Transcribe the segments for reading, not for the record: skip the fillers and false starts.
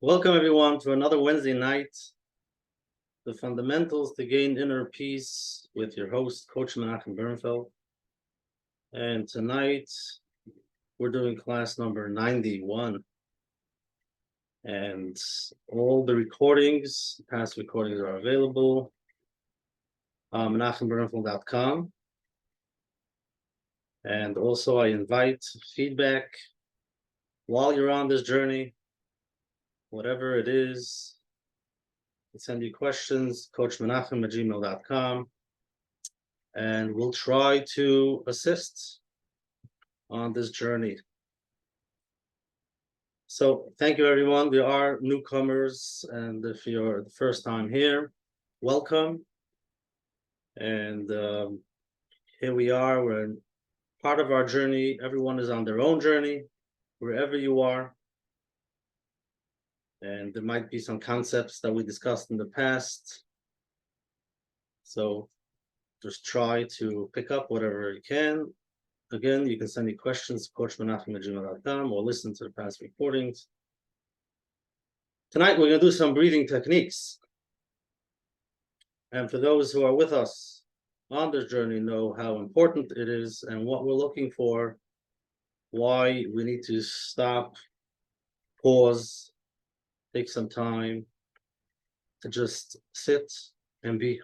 Welcome everyone to another Wednesday night, the fundamentals to gain inner peace with your host, Coach Menachem. And tonight we're doing class number 91. And all the recordings, past recordings are available on menachembernfeld.com. And also I invite feedback while you're on this journey, whatever it is. Send you questions, coachmenachem@gmail.com, and we'll try to assist on this journey. So thank you, everyone. We are newcomers, and if you're the first time here, welcome. And here we are. We're in part of our journey. Everyone is on their own journey, wherever you are. And there might be some concepts that we discussed in the past. So just try to pick up whatever you can. Again, you can send me questions, coachmenachem@gmail.com, or listen to the past recordings. Tonight, we're going to do some breathing techniques. And for those who are with us on this journey, know how important it is and what we're looking for, why we need to stop, pause, take some time to just sit and be.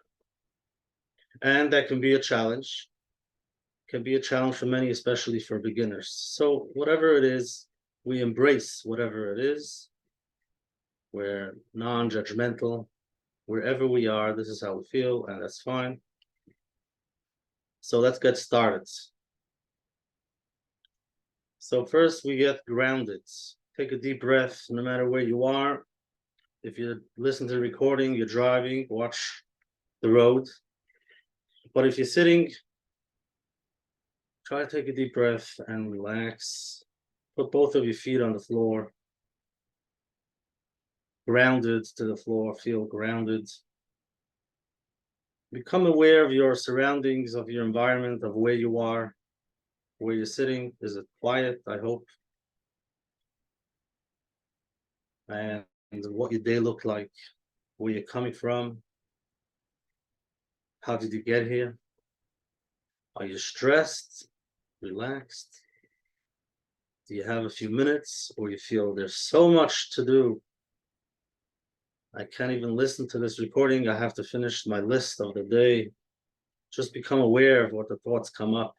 And that can be a challenge. Can be a challenge for many, especially for beginners. So whatever it is, we embrace whatever it is. We're non-judgmental. Wherever we are, this is how we feel, and that's fine. So let's get started. So first we get grounded. Take a deep breath, no matter where you are. If you listen to the recording, you're driving, watch the road. But if you're sitting, try to take a deep breath and relax. Put both of your feet on the floor. Grounded to the floor, feel grounded. Become aware of your surroundings, of your environment, of where you are, where you're sitting. Is it quiet? I hope. And what your day looked like, where you're coming from. How did you get here? Are you stressed, relaxed? Do you have a few minutes, or you feel there's so much to do? I can't even listen to this recording. I have to finish my list of the day. Just become aware of what the thoughts come up.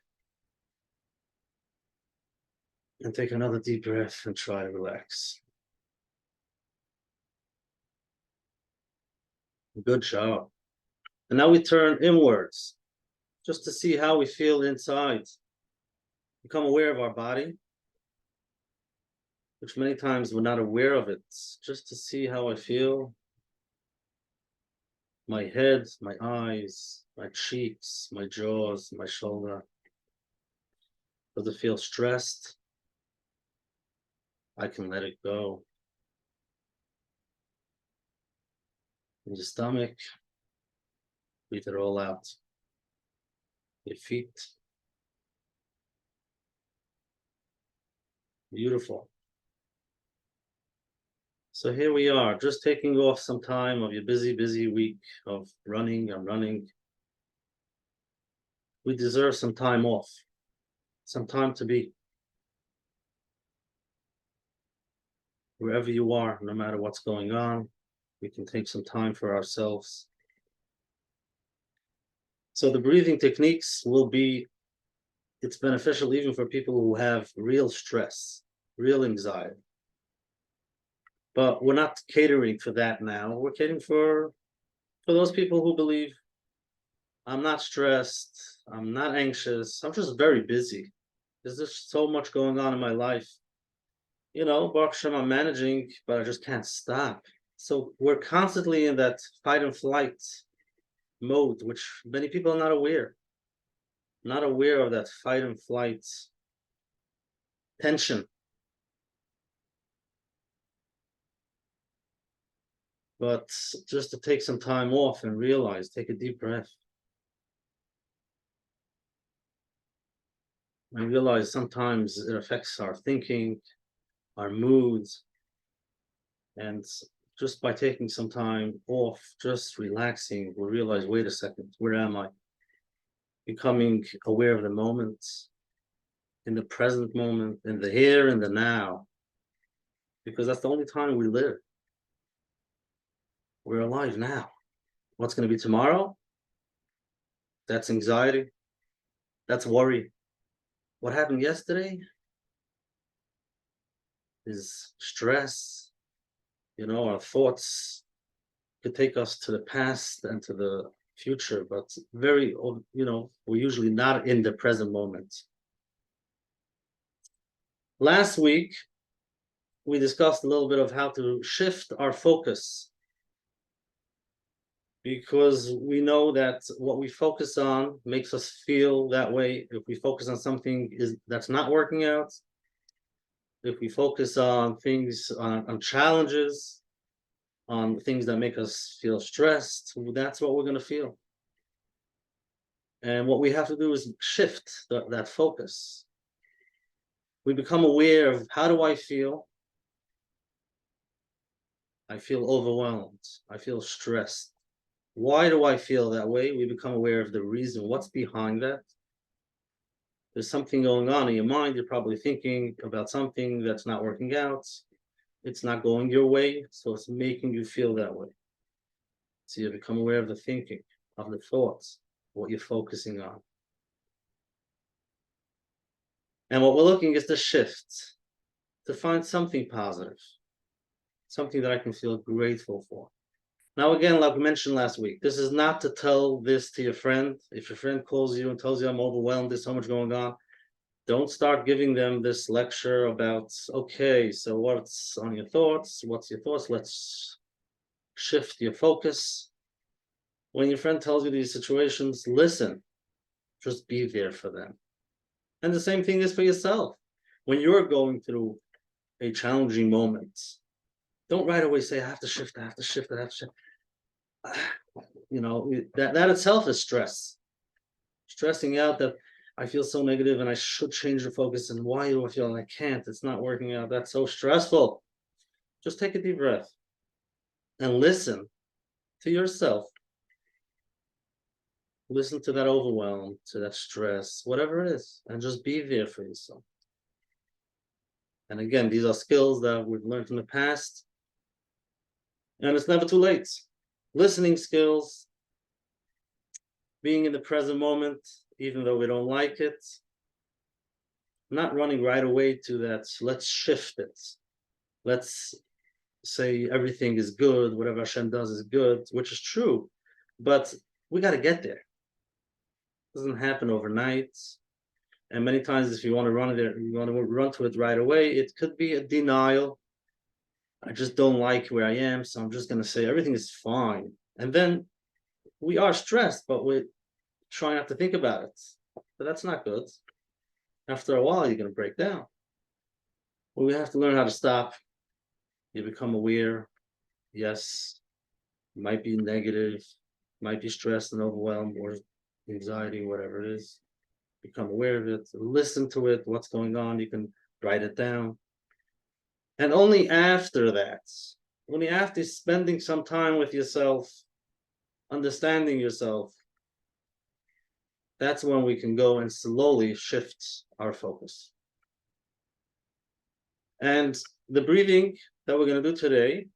And take another deep breath and try to relax. Good job. And now we turn inwards, just to see how we feel inside. Become aware of our body, which many times we're not aware of it, just to see how I feel. My head, my eyes, my cheeks, my jaws, my shoulder. Does it feel stressed? I can let it go. In your stomach, breathe it all out. Your feet. Beautiful. So here we are, just taking off some time of your busy week of running and running. We deserve some time off, some time to be. Wherever you are, no matter what's going on, we can take some time for ourselves. So the breathing techniques will be, it's beneficial even for people who have real stress, real anxiety. But we're not catering for that now. We're catering for those people who believe, I'm not stressed, I'm not anxious, I'm just very busy. There's just so much going on in my life. You know, Baruch Hashem, I'm managing, but I just can't stop. So we're constantly in that fight and flight mode, which many people are not aware of that fight and flight tension. But just to take some time off and realize, take a deep breath. And realize sometimes it affects our thinking, our moods. And just by taking some time off, just relaxing, we'll realize, wait a second, where am I? Becoming aware of the moment, in the present moment, in the here and the now, because that's the only time we live. We're alive now. What's going to be tomorrow? That's anxiety. That's worry. What happened yesterday is stress. Our thoughts could take us to the past and to the future, but we're usually not in the present moment. Last week, we discussed a little bit of how to shift our focus, because we know that what we focus on makes us feel that way. If we focus on something that's not working out, if we focus on things, on challenges, on things that make us feel stressed, that's what we're going to feel. And what we have to do is shift that focus. We become aware of, how do I feel? I feel overwhelmed. I feel stressed. Why do I feel that way? We become aware of the reason. What's behind that? There's something going on in your mind. You're probably thinking about something that's not working out. It's not going your way, so it's making you feel that way. So you become aware of the thinking, of the thoughts, what you're focusing on. And what we're looking is to shift, to find something positive, something that I can feel grateful for. Now, again, like we mentioned last week, this is not to tell this to your friend. If your friend calls you and tells you, I'm overwhelmed, there's so much going on, don't start giving them this lecture about, okay, so what's on your thoughts? What's your thoughts? Let's shift your focus. When your friend tells you these situations, listen, just be there for them. And the same thing is for yourself. When you're going through a challenging moment, don't right away say, I have to shift, I have to shift, I have to shift. That itself is stress. Stressing out that I feel so negative and I should change the focus, and why do I feel I can't? It's not working out. That's so stressful. Just take a deep breath and listen to yourself. Listen to that overwhelm, to that stress, whatever it is, and just be there for yourself. And again, these are skills that we've learned from the past, and it's never too late. Listening skills, being in the present moment, even though we don't like it, not running right away to that. Let's shift it. Let's say everything is good, whatever Hashem does is good, which is true, but we got to get there. It doesn't happen overnight. And many times, if you want to run there, you want to run to it right away, it could be a denial. I just don't like where I am, so I'm just going to say everything is fine. And then we are stressed, but we try not to think about it. But that's not good. After a while, you're going to break down. Well, we have to learn how to stop. You become aware. Yes, it might be negative, might be stressed and overwhelmed, or anxiety, whatever it is. Become aware of it, listen to it, what's going on. You can write it down. And only after that, only after spending some time with yourself, understanding yourself, that's when we can go and slowly shift our focus. And the breathing that we're going to do today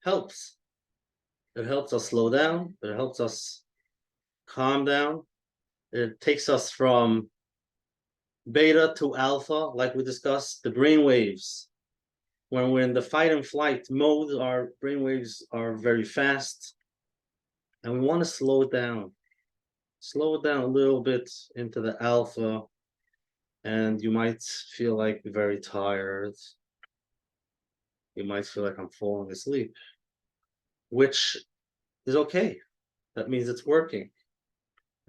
helps. It helps us slow down. It helps us calm down. It takes us from beta to alpha, like we discussed, the brain waves. When we're in the fight and flight mode, our brain waves are very fast, and we want to slow it down. Slow it down a little bit into the alpha, and you might feel like very tired. You might feel like I'm falling asleep, which is okay. That means it's working.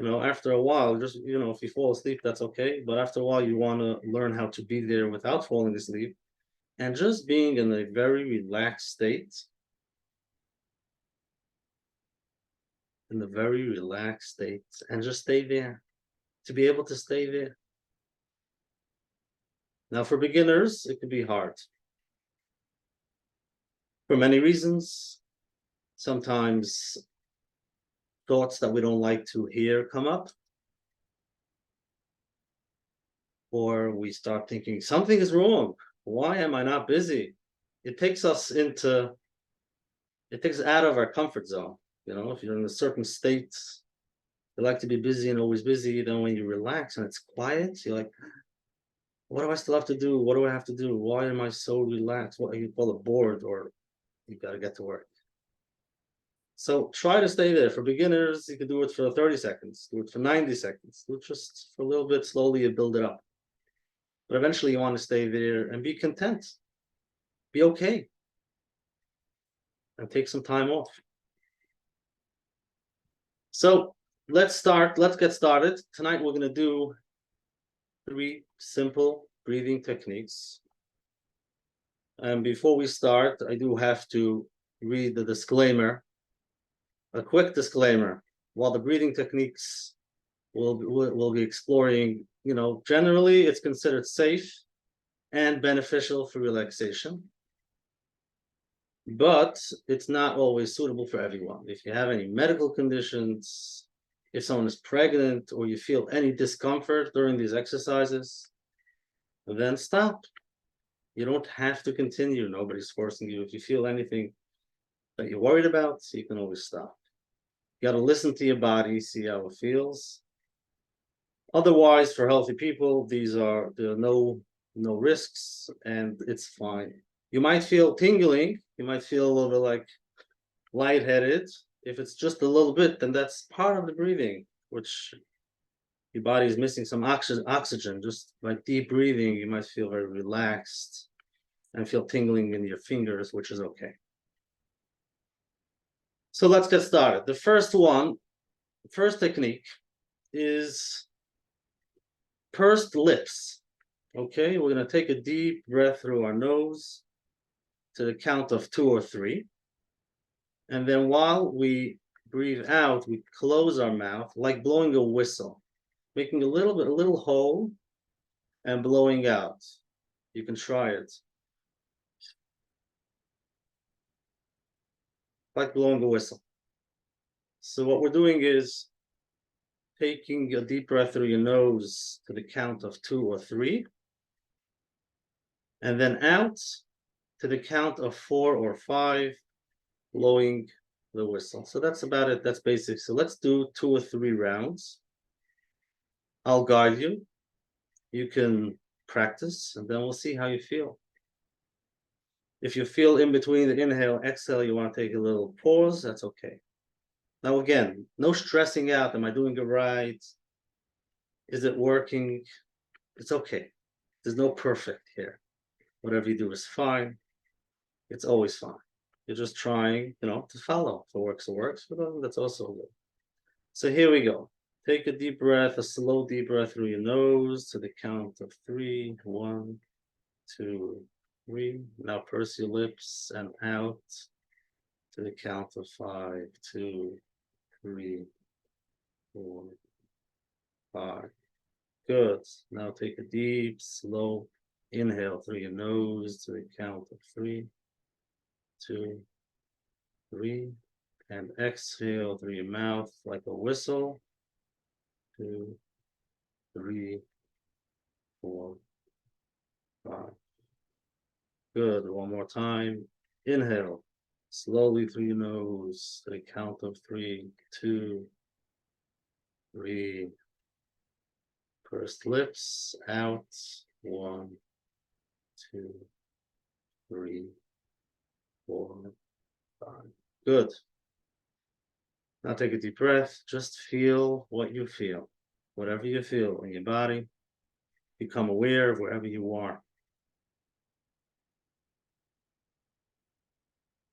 After a while, just, if you fall asleep, that's okay. But after a while, you want to learn how to be there without falling asleep and just being in a very relaxed state. In a very relaxed state, and just stay there, to be able to stay there. Now, for beginners, it can be hard. for many reasons. Sometimes thoughts that we don't like to hear come up, or we start thinking something is wrong. Why am I not busy? It takes us into, it takes us out of our comfort zone. You know, if you're in a certain state, you like to be busy and always busy. Then when you relax and it's quiet, you're like, what do I still have to do? What do I have to do? Why am I so relaxed? What you call it, bored, or you got to get to work. So try to stay there. For beginners, you can do it for 30 seconds, do it for 90 seconds, do it just for a little bit, slowly you build it up. But eventually you want to stay there and be content, be okay, and take some time off. So let's get started. Tonight we're going to do 3 simple breathing techniques. And before we start, I do have to read the disclaimer, a quick disclaimer. While the breathing techniques we'll be exploring, you know, generally it's considered safe and beneficial for relaxation, but it's not always suitable for everyone. If you have any medical conditions, if someone is pregnant, or you feel any discomfort during these exercises, then stop. You don't have to continue. Nobody's forcing you. If you feel anything that you're worried about, you can always stop. You got to listen to your body, see how it feels. Otherwise, for healthy people, there are no risks, and it's fine. You might feel tingling, you might feel a little bit like lightheaded. If it's just a little bit, then that's part of the breathing, which your body is missing some oxygen. Just by deep breathing, you might feel very relaxed and feel tingling in your fingers, which is okay. So let's get started. The first technique is pursed lips. Okay, we're going to take a deep breath through our nose to the count of 2 or 3. And then while we breathe out, we close our mouth like blowing a whistle, making a little hole and blowing out. You can try it. Like blowing a whistle. So what we're doing is taking a deep breath through your nose to the count of 2 or 3. And then out to the count of 4 or 5, blowing the whistle. So that's about it. That's basic. So let's do 2 or 3 rounds. I'll guide you. You can practice, and then we'll see how you feel. If you feel in between the inhale, exhale, you want to take a little pause, that's okay. Now again, no stressing out. Am I doing it right? Is it working? It's okay. There's no perfect here. Whatever you do is fine. It's always fine. You're just trying, you know, to follow. If it works, it works. But that's also good. So here we go. Take a deep breath, a slow deep breath through your nose to the count of 3. 1, 2, 3. Now purse your lips and out to the count of 5. 2, 3, 4, 5. Good. Now take a deep, slow inhale through your nose to the count of 3, 2, 3. And exhale through your mouth like a whistle. 2, 3, 4, 5. Good. One more time. Inhale slowly through your nose to the count of 3, 2, 3. Pursed lips out. 1, 2, 3, 4, 5. Good. Now take a deep breath. Just feel what you feel. Whatever you feel in your body, become aware of wherever you are.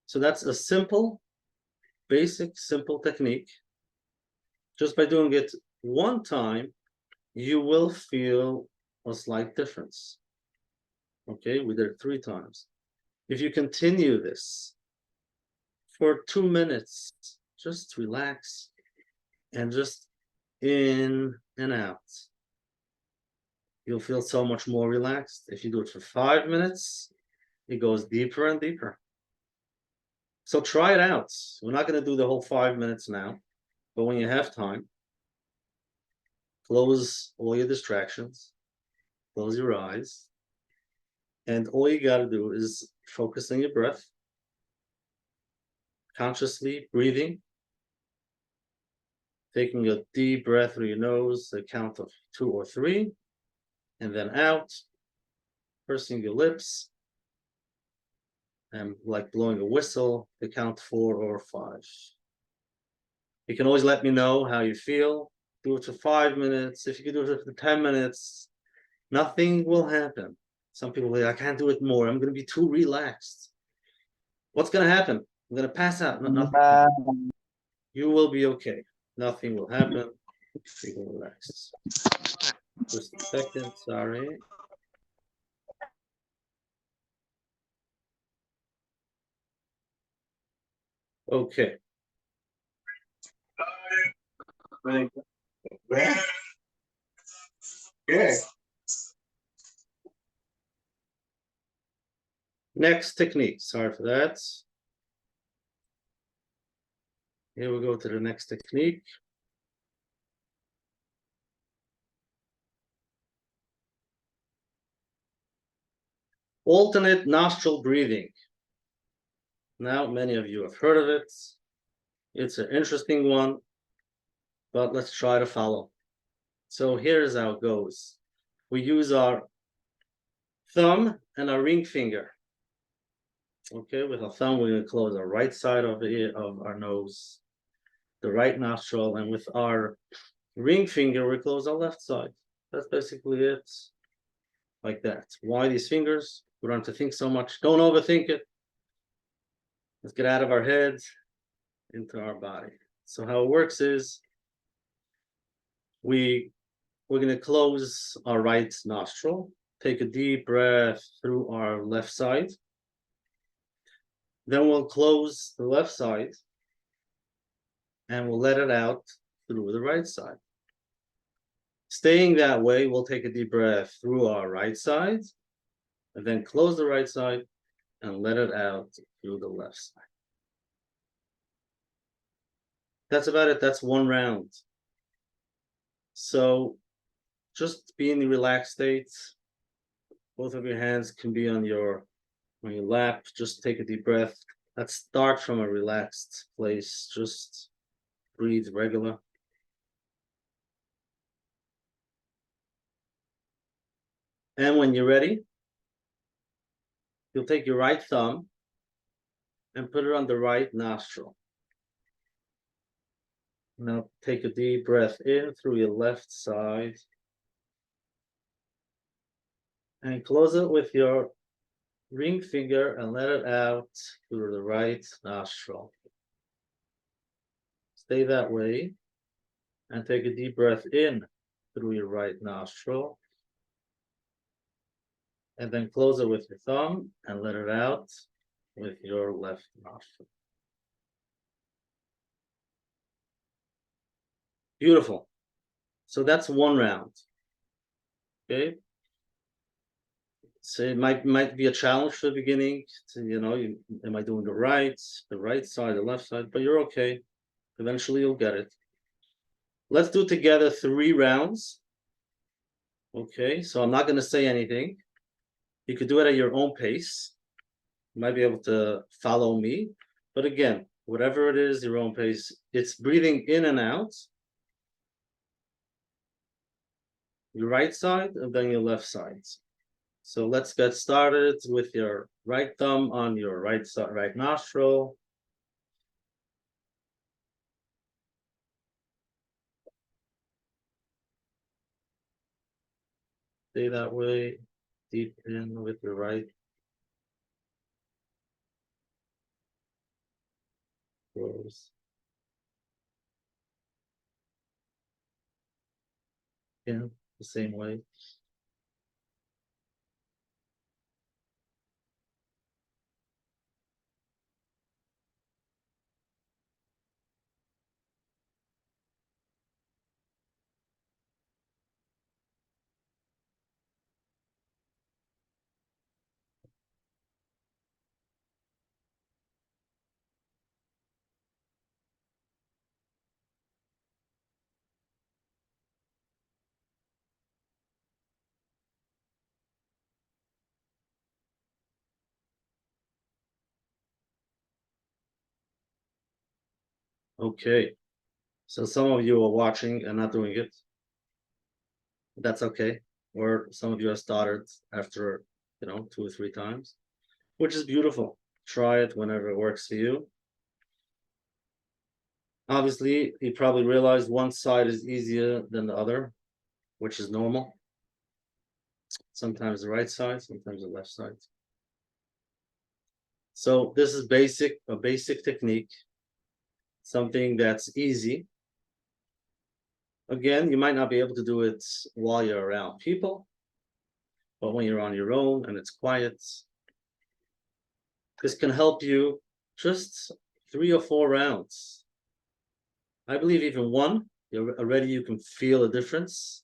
So that's a simple, basic, simple technique. Just by doing it one time, you will feel a slight difference. Okay, we did it 3 times. If you continue this for 2 minutes, just relax and just in and out. You'll feel so much more relaxed. If you do it for 5 minutes, it goes deeper and deeper. So try it out. We're not going to do the whole 5 minutes now, but when you have time, close all your distractions, close your eyes, and all you got to do is focus on your breath, consciously breathing, taking a deep breath through your nose, a count of 2 or 3, and then out, pursing your lips, and like blowing a whistle, the count 4 or 5. You can always let me know how you feel. Do it for 5 minutes. If you can do it for 10 minutes, nothing will happen. Some people say, I can't do it more. I'm going to be too relaxed. What's going to happen? I'm going to pass out. No, nothing. You will be okay. Nothing will happen. You can relax. Just a second. Sorry. Okay. Yeah. Next technique. Sorry for that. Here we go to the next technique. Alternate nostril breathing. Now, many of you have heard of it. It's an interesting one, but let's try to follow. So here's how it goes. We use our thumb and our ring finger. Okay, with our thumb, we're going to close our right side of our nose, the right nostril, and with our ring finger, we close our left side. That's basically it. Like that. Why these fingers? We don't have to think so much. Don't overthink it. Let's get out of our heads into our body. So how it works is we're going to close our right nostril, take a deep breath through our left side. Then we'll close the left side and we'll let it out through the right side. Staying that way, we'll take a deep breath through our right side and then close the right side and let it out through the left side. That's about it. That's one round. So just be in the relaxed state. Both of your hands can be on your lap. Just take a deep breath. Let's start from a relaxed place. Just breathe regular. And when you're ready, you'll take your right thumb and put it on the right nostril. Now take a deep breath in through your left side and close it with your ring finger and let it out through the right nostril. Stay that way and take a deep breath in through your right nostril and then close it with your thumb and let it out with your left nostril. Beautiful. So that's one round. Okay. So it might be a challenge for the beginning. To, am I doing the right side, the left side? But you're okay. Eventually you'll get it. Let's do together 3 rounds. Okay, so I'm not going to say anything. You could do it at your own pace. You might be able to follow me. But again, whatever it is, your own pace. It's breathing in and out. Your right side and then your left side. So let's get started with your right thumb on your right side, right nostril. Stay that way. Deep in with your right. Close. In the same way. Okay. So some of you are watching and not doing it. That's okay. Or some of you have started after, 2 or 3 times, which is beautiful. Try it whenever it works for you. Obviously, you probably realized one side is easier than the other, which is normal. Sometimes the right side, sometimes the left side. So this is a basic technique, something that's easy. Again, you might not be able to do it while you're around people, but when you're on your own and it's quiet, this can help you just 3 or 4 rounds. I believe even one, already you can feel a difference.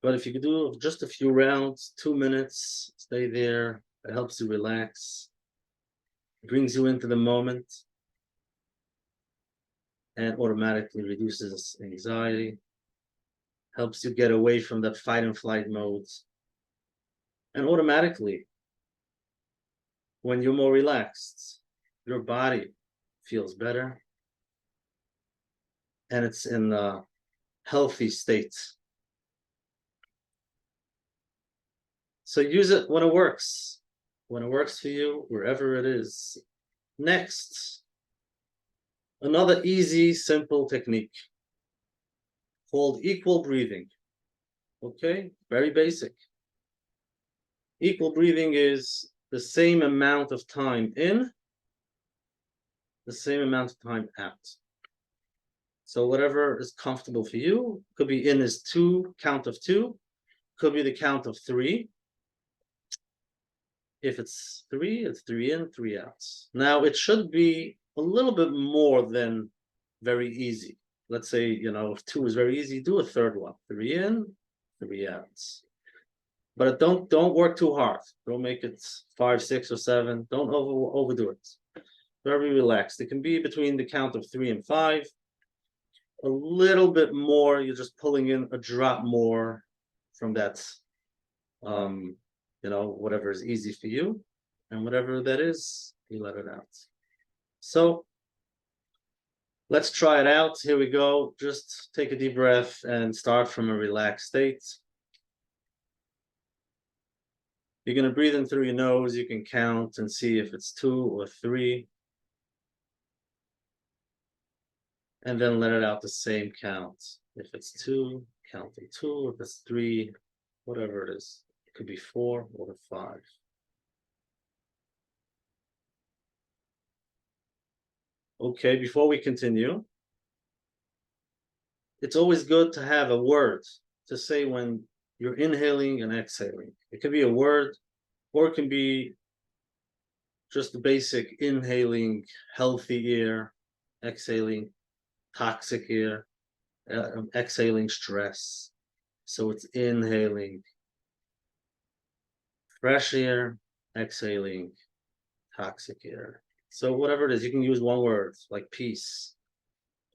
But if you could do just a few rounds, 2 minutes, stay there, it helps you relax, brings you into the moment, and automatically reduces anxiety, helps you get away from that fight and flight mode. And automatically, when you're more relaxed, your body feels better and it's in a healthy state. So use it when it works for you, wherever it is. Next, another easy, simple technique called equal breathing. Okay, very basic. Equal breathing is the same amount of time in, the same amount of time out. So whatever is comfortable for you, could be in is 2, count of 2, could be the count of 3. If it's 3, it's 3 in, 3 out. Now it should be a little bit more than very easy. Let's say, if 2 is very easy, do a third one. 3 in, 3 out. But don't work too hard. Don't make it 5, 6, or 7. Don't overdo it. Very relaxed. It can be between the count of 3 and 5. A little bit more, you're just pulling in a drop more from that, whatever is easy for you, and whatever that is, you let it out. So let's try it out. Here we go. Just take a deep breath and start from a relaxed state. You're going to breathe in through your nose. You can count and see if it's 2 or 3. And then let it out the same count. If it's 2, count to 2. If it's 3, whatever it is. It could be 4 or 5. Okay, before we continue, it's always good to have a word to say when you're inhaling and exhaling. It could be a word, or it can be just the basic inhaling healthy air, exhaling toxic air, exhaling stress. So it's inhaling fresh air, exhaling toxic air. So whatever it is, you can use one word like peace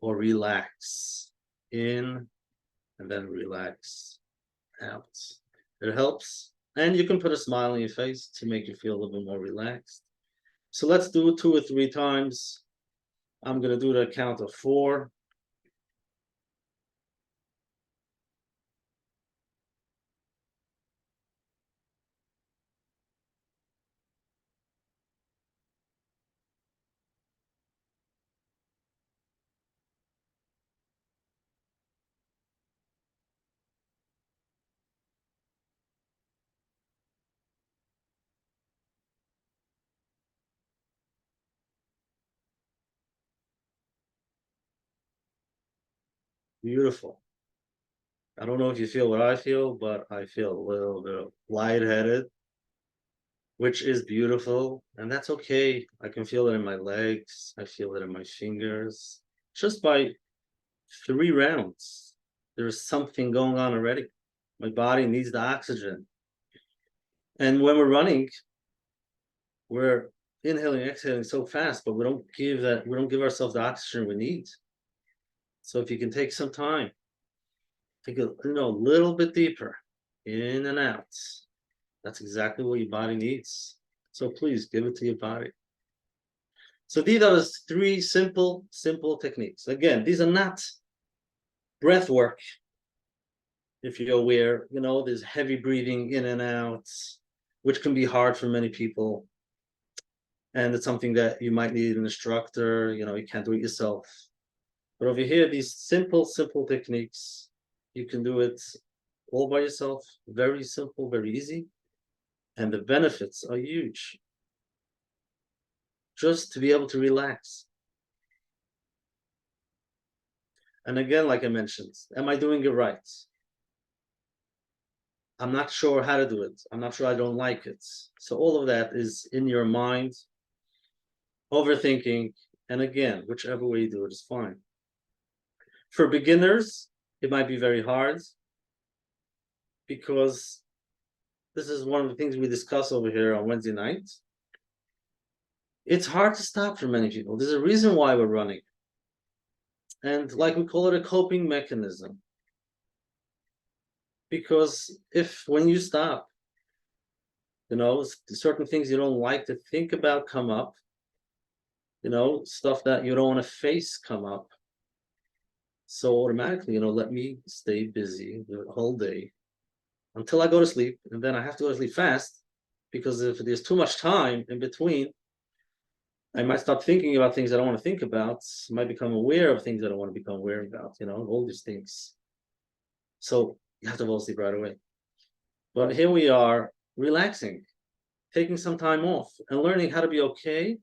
or relax. In and then relax out. It helps. And you can put a smile on your face to make you feel a little bit more relaxed. So let's do it 2 or 3 times. I'm going to do the count of 4. Beautiful. I don't know if you feel what I feel, but I feel a little bit lightheaded, which is beautiful. And that's okay. I can feel it in my legs. I feel it in my fingers. Just by 3 rounds, there's something going on already. My body needs the oxygen. And when we're running, we're inhaling, exhaling so fast, but we don't give ourselves the oxygen we need. So if you can take some time, take a little bit deeper, in and out. That's exactly what your body needs. So please give it to your body. So these are the three simple techniques. Again, these are not breath work. If you're aware, there's heavy breathing in and out, which can be hard for many people. And it's something that you might need an instructor, you can't do it yourself. But over here, these simple techniques, you can do it all by yourself. Very simple, very easy. And the benefits are huge. Just to be able to relax. And again, like I mentioned, am I doing it right? I'm not sure how to do it. I'm not sure I don't like it. So all of that is in your mind, overthinking, and again, whichever way you do it is fine. For beginners, it might be very hard because this is one of the things we discuss over here on Wednesday nights. It's hard to stop for many people. There's a reason why we're running. And like we call it a coping mechanism. Because when you stop, certain things you don't like to think about come up, stuff that you don't want to face come up. So automatically, let me stay busy the whole day until I go to sleep. And then I have to go to sleep fast because if there's too much time in between, I might start thinking about things I don't want to think about. I might become aware of things I don't want to become aware about, all these things. So you have to fall asleep right away. But here we are relaxing, taking some time off and learning how to be okay,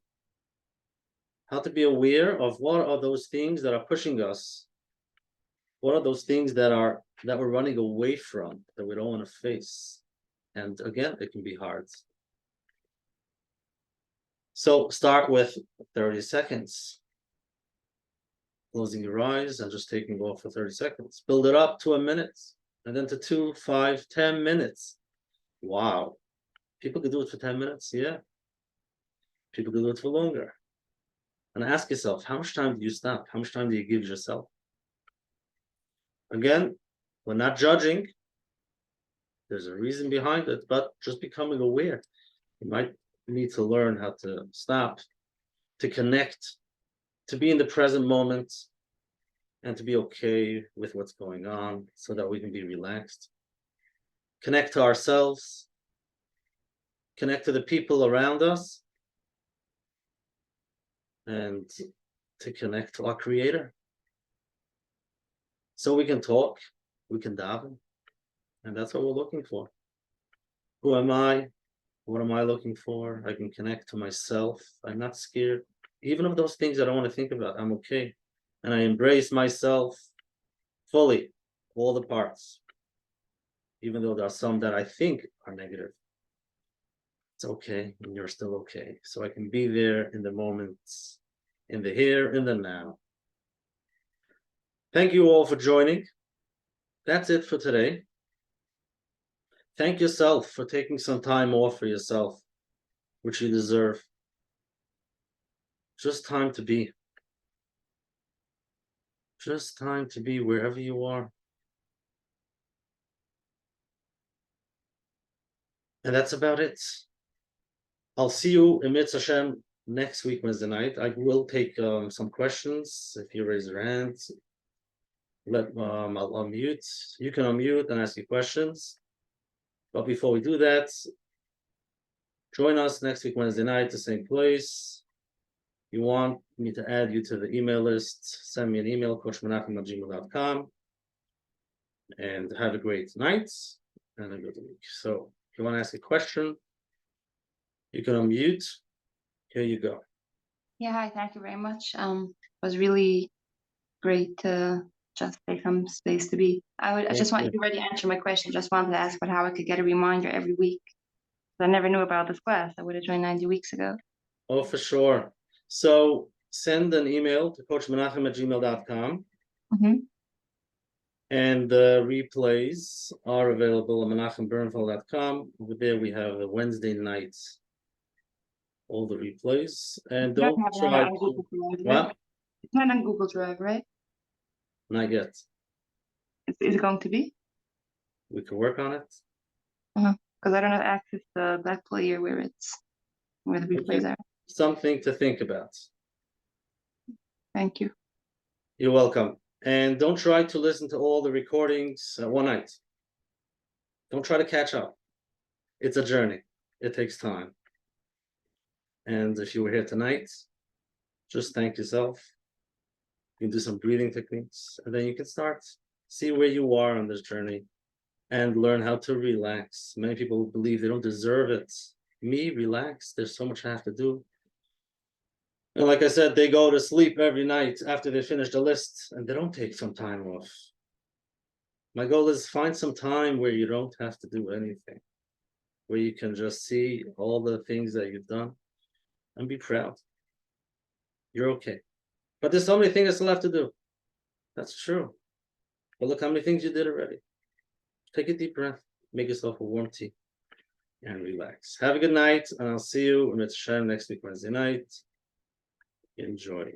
how to be aware of what are those things that are pushing us. What are those things that we're running away from, that we don't want to face? And again, it can be hard. So start with 30 seconds. Closing your eyes and just taking off for 30 seconds. Build it up to a minute, and then to 2, 5, 10 minutes. Wow. People can do it for 10 minutes, yeah. People can do it for longer. And ask yourself, how much time do you stop? How much time do you give yourself? Again, we're not judging. There's a reason behind it, but just becoming aware. You might need to learn how to stop, to connect, to be in the present moment, and to be okay with what's going on so that we can be relaxed. Connect to ourselves, connect to the people around us, and to connect to our Creator. So we can talk, we can daven, and that's what we're looking for. Who am I? What am I looking for? I can connect to myself. I'm not scared. Even of those things I don't want to think about, I'm okay. And I embrace myself fully, all the parts. Even though there are some that I think are negative. It's okay, and you're still okay. So I can be there in the moments, in the here, in the now. Thank you all for joining. That's it for today. Thank yourself for taking some time off for yourself, which you deserve. Just time to be. Just time to be wherever you are. And that's about it. I'll see you in Menachem next week, Wednesday night. I will take some questions. If you raise your hand, I'll unmute. You can unmute and ask your questions. But before we do that, join us next week, Wednesday night, the same place. You want me to add you to the email list, send me an email, coachmenachem@gmail.com. And have a great night and a good week. So if you want to ask a question, you can unmute. Here you go. Yeah, hi, thank you very much. It was really great to just take some space to be. I just want you to already answer my question. Just wanted to ask about how I could get a reminder every week. I never knew about this class. I would have joined 90 weeks ago. Oh, for sure. So send an email to coachmenachem@gmail.com. And the replays are available on menachembernfeld.com. Over there we have a Wednesday nights, all the replays. And don't try to... What? It's not on Google Drive, right? Not yet. Is it going to be? We can work on it. Because I don't have access to that player where the replays are. Something to think about. Thank you. You're welcome. And don't try to listen to all the recordings one night. Don't try to catch up. It's a journey. It takes time. And if you were here tonight, just thank yourself. You can do some breathing techniques, and then you can start. See where you are on this journey and learn how to relax. Many people believe they don't deserve it. Me, relax. There's so much I have to do. And like I said, they go to sleep every night after they finish the list, and they don't take some time off. My goal is find some time where you don't have to do anything, where you can just see all the things that you've done and be proud. You're okay. But there's so many things I still have to do. That's true. But look how many things you did already. Take a deep breath, make yourself a warm tea, and relax. Have a good night, and I'll see you in Menachem next week, Wednesday night. Enjoy.